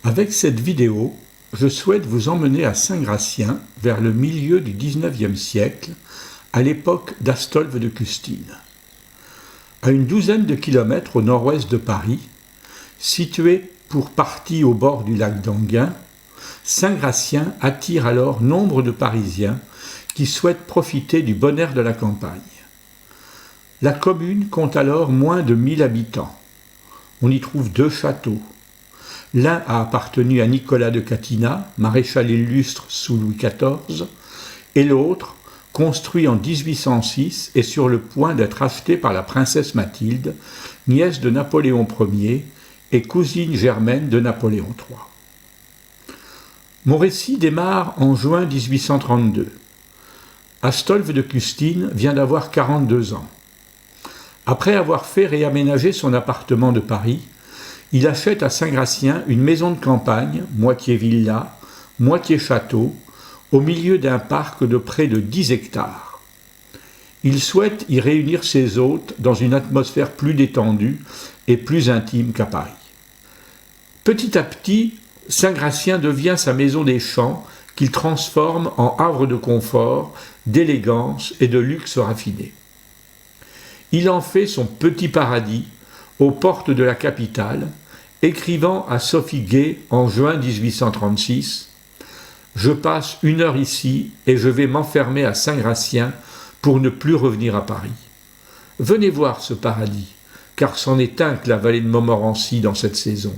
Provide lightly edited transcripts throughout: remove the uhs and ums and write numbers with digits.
Avec cette vidéo, je souhaite vous emmener à Saint-Gratien vers le milieu du XIXe siècle, à l'époque d'Astolphe de Custine. À une douzaine de kilomètres au nord-ouest de Paris, situé pour partie au bord du lac d'Enghien, Saint-Gratien attire alors nombre de Parisiens qui souhaitent profiter du bon air de la campagne. La commune compte alors moins de 1000 habitants. On y trouve 2 châteaux. L'un a appartenu à Nicolas de Catinat, maréchal illustre sous Louis XIV, et l'autre, construit en 1806, est sur le point d'être acheté par la princesse Mathilde, nièce de Napoléon Ier et cousine germaine de Napoléon III. Mon récit démarre en juin 1832. Astolphe de Custine vient d'avoir 42 ans. Après avoir fait réaménager son appartement de Paris, il achète à Saint-Gratien une maison de campagne, moitié villa, moitié château, au milieu d'un parc de près de 10 hectares. Il souhaite y réunir ses hôtes dans une atmosphère plus détendue et plus intime qu'à Paris. Petit à petit, Saint-Gratien devient sa maison des champs qu'il transforme en havre de confort, d'élégance et de luxe raffiné. Il en fait son petit paradis aux portes de la capitale, écrivant à Sophie Gay en juin 1836 « Je passe 1 heure ici et je vais m'enfermer à Saint-Gratien pour ne plus revenir à Paris. Venez voir ce paradis, car c'en est un que la vallée de Montmorency dans cette saison.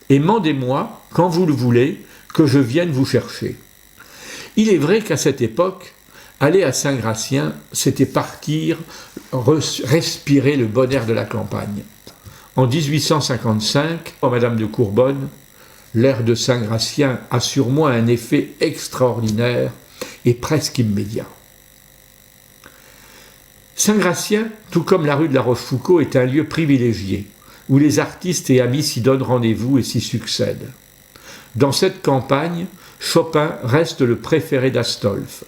Et mandez-moi, quand vous le voulez, que je vienne vous chercher. » Il est vrai qu'à cette époque, aller à Saint-Gratien, c'était partir, respirer le bon air de la campagne. En 1855, à Madame de Courbonne, l'air de Saint-Gratien a sur moi un effet extraordinaire et presque immédiat. Saint-Gratien, tout comme la rue de la Rochefoucauld, est un lieu privilégié, où les artistes et amis s'y donnent rendez-vous et s'y succèdent. Dans cette campagne, Chopin reste le préféré d'Astolphe.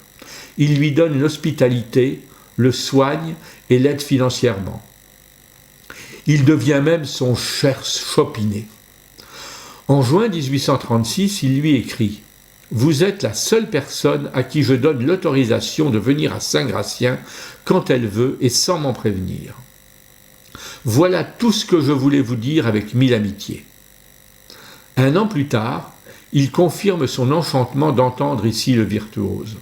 Il lui donne l'hospitalité, le soigne et l'aide financièrement. Il devient même son cher Chopinet. En juin 1836, il lui écrit « Vous êtes la seule personne à qui je donne l'autorisation de venir à Saint-Gratien quand elle veut et sans m'en prévenir. Voilà tout ce que je voulais vous dire avec 1000 amitiés. » 1 an plus tard, il confirme son enchantement d'entendre ici le virtuose.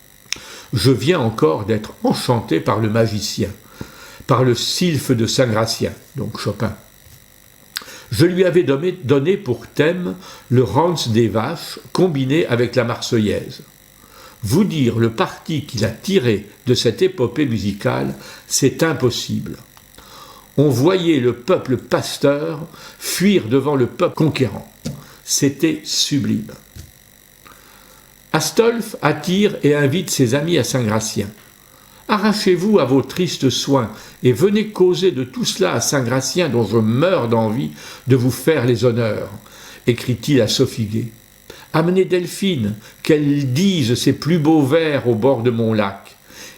« Je viens encore d'être enchanté par le magicien, par le sylphe de Saint-Gratien, donc Chopin. Je lui avais donné pour thème le Rance des vaches combiné avec la Marseillaise. Vous dire le parti qu'il a tiré de cette épopée musicale, c'est impossible. On voyait le peuple pasteur fuir devant le peuple conquérant. C'était sublime. » Astolphe attire et invite ses amis à Saint-Gratien. « Arrachez-vous à vos tristes soins et venez causer de tout cela à Saint-Gratien dont je meurs d'envie de vous faire les honneurs, » écrit-il à Sophie Gay. « Amenez Delphine, qu'elle dise ses plus beaux vers au bord de mon lac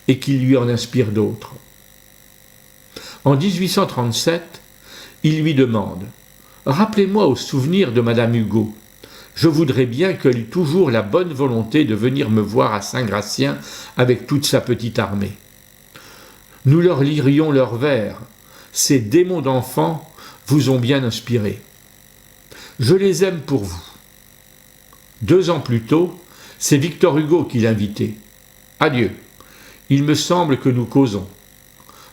et qu'il lui en inspire d'autres. » En 1837, il lui demande « Rappelez-moi au souvenir de Madame Hugo. Je voudrais bien qu'elle eût toujours la bonne volonté de venir me voir à Saint-Gratien avec toute sa petite armée. Nous leur lirions leurs vers. Ces démons d'enfants vous ont bien inspiré. Je les aime pour vous. » 2 ans plus tôt, c'est Victor Hugo qui l'invitait. « Adieu. Il me semble que nous causons.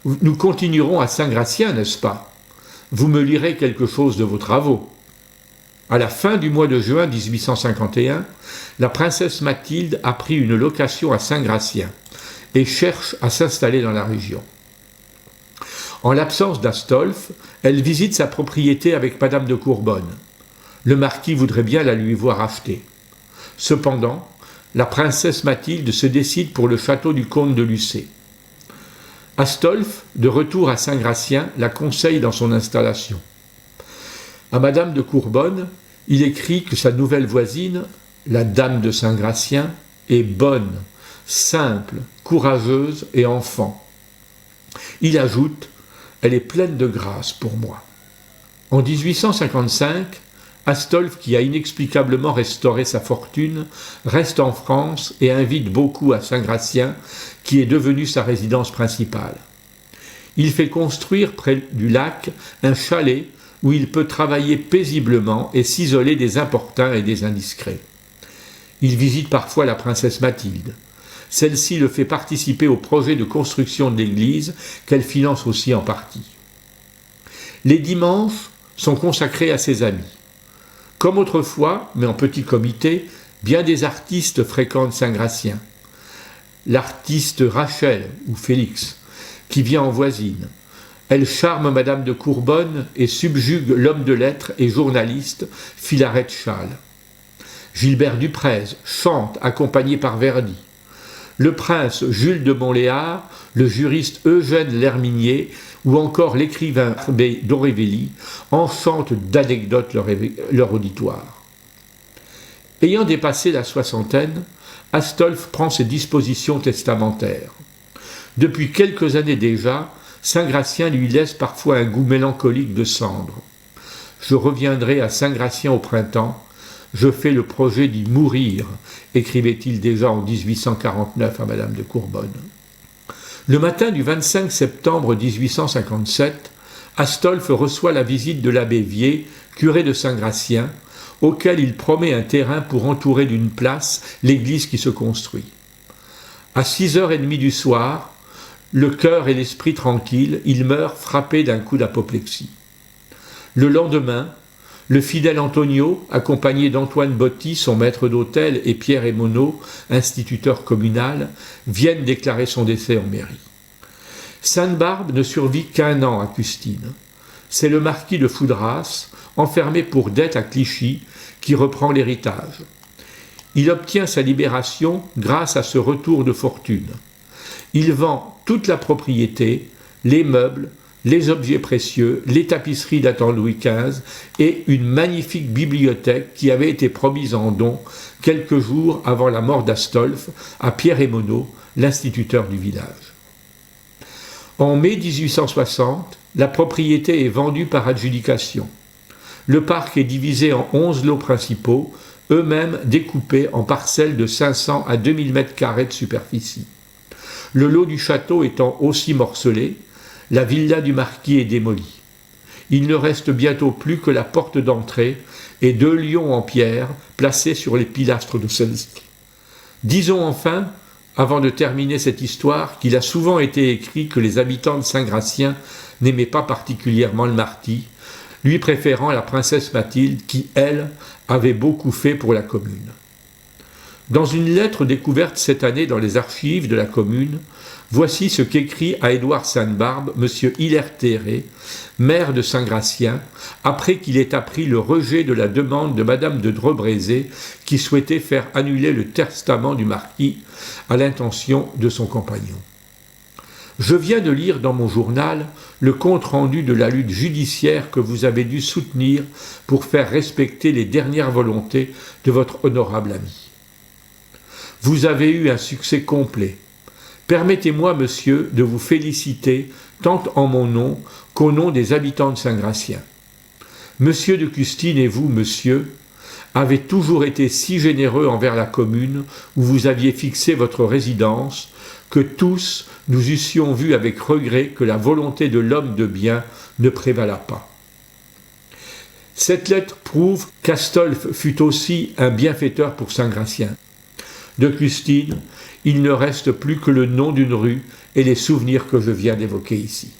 Nous continuerons à Saint-Gratien, n'est-ce pas? Vous me lirez quelque chose de vos travaux. » À la fin du mois de juin 1851, la princesse Mathilde a pris une location à Saint-Gratien et cherche à s'installer dans la région. En l'absence d'Astolphe, elle visite sa propriété avec Madame de Courbonne. Le marquis voudrait bien la lui voir acheter. Cependant, la princesse Mathilde se décide pour le château du comte de Lucé. Astolphe, de retour à Saint-Gratien, la conseille dans son installation. À Madame de Courbonne, il écrit que sa nouvelle voisine, la dame de Saint-Gratien, est bonne, simple, courageuse et enfant. Il ajoute « Elle est pleine de grâce pour moi ». En 1855, Astolphe, qui a inexplicablement restauré sa fortune, reste en France et invite beaucoup à Saint-Gratien, qui est devenu sa résidence principale. Il fait construire près du lac un chalet où il peut travailler paisiblement et s'isoler des importuns et des indiscrets. Il visite parfois la princesse Mathilde. Celle-ci le fait participer au projet de construction de l'église qu'elle finance aussi en partie. Les dimanches sont consacrés à ses amis. Comme autrefois, mais en petit comité, bien des artistes fréquentent Saint-Gratien. L'artiste Rachel, ou Félix, qui vient en voisine. Elle charme Madame de Courbonne et subjugue l'homme de lettres et journaliste Philarète Chasles. Gilbert Duprez chante accompagné par Verdi. Le prince Jules de Montléard, le juriste Eugène Lerminier ou encore l'écrivain Herbé d'Aurevilly enchantent d'anecdotes leur auditoire. Ayant dépassé la soixantaine, Astolphe prend ses dispositions testamentaires. Depuis quelques années déjà, Saint-Gratien lui laisse parfois un goût mélancolique de cendre. Je reviendrai à Saint-Gratien au printemps. Je fais le projet d'y mourir, écrivait-il déjà en 1849 à Madame de Courbonne. Le matin du 25 septembre 1857, Astolphe reçoit la visite de l'abbé Vier, curé de Saint-Gratien, auquel il promet un terrain pour entourer d'une place l'église qui se construit. À 6h30 du soir, le cœur et l'esprit tranquilles, il meurt frappé d'un coup d'apoplexie. Le lendemain, le fidèle Antonio, accompagné d'Antoine Botti, son maître d'hôtel, et Pierre Émonot, instituteur communal, viennent déclarer son décès en mairie. Sainte-Barbe ne survit qu'1 an à Custine. C'est le marquis de Foudras, enfermé pour dette à Clichy, qui reprend l'héritage. Il obtient sa libération grâce à ce retour de fortune. Il vend toute la propriété, les meubles, les objets précieux, les tapisseries datant de Louis XV et une magnifique bibliothèque qui avait été promise en don quelques jours avant la mort d'Astolphe à Pierre Émonot, l'instituteur du village. En mai 1860, la propriété est vendue par adjudication. Le parc est divisé en 11 lots principaux, eux-mêmes découpés en parcelles de 500 à 2000 m² de superficie. Le lot du château étant aussi morcelé, la villa du marquis est démolie. Il ne reste bientôt plus que la porte d'entrée et 2 lions en pierre placés sur les pilastres de celle-ci. Disons enfin, avant de terminer cette histoire, qu'il a souvent été écrit que les habitants de Saint-Gratien n'aimaient pas particulièrement le marquis, lui préférant la princesse Mathilde qui, elle, avait beaucoup fait pour la commune. Dans une lettre découverte cette année dans les archives de la commune, voici ce qu'écrit à Édouard Sainte-Barbe M. Hilaire Théré, maire de Saint-Gratien, après qu'il ait appris le rejet de la demande de Madame de Drebrézé qui souhaitait faire annuler le testament du marquis à l'intention de son compagnon. Je viens de lire dans mon journal le compte-rendu de la lutte judiciaire que vous avez dû soutenir pour faire respecter les dernières volontés de votre honorable ami. Vous avez eu un succès complet. Permettez-moi, monsieur, de vous féliciter tant en mon nom qu'au nom des habitants de Saint-Gratien. Monsieur de Custine et vous, monsieur, avez toujours été si généreux envers la commune où vous aviez fixé votre résidence que tous nous eussions vu avec regret que la volonté de l'homme de bien ne prévala pas. Cette lettre prouve qu'Astolphe fut aussi un bienfaiteur pour Saint-Gratien. De Custine, il ne reste plus que le nom d'une rue et les souvenirs que je viens d'évoquer ici.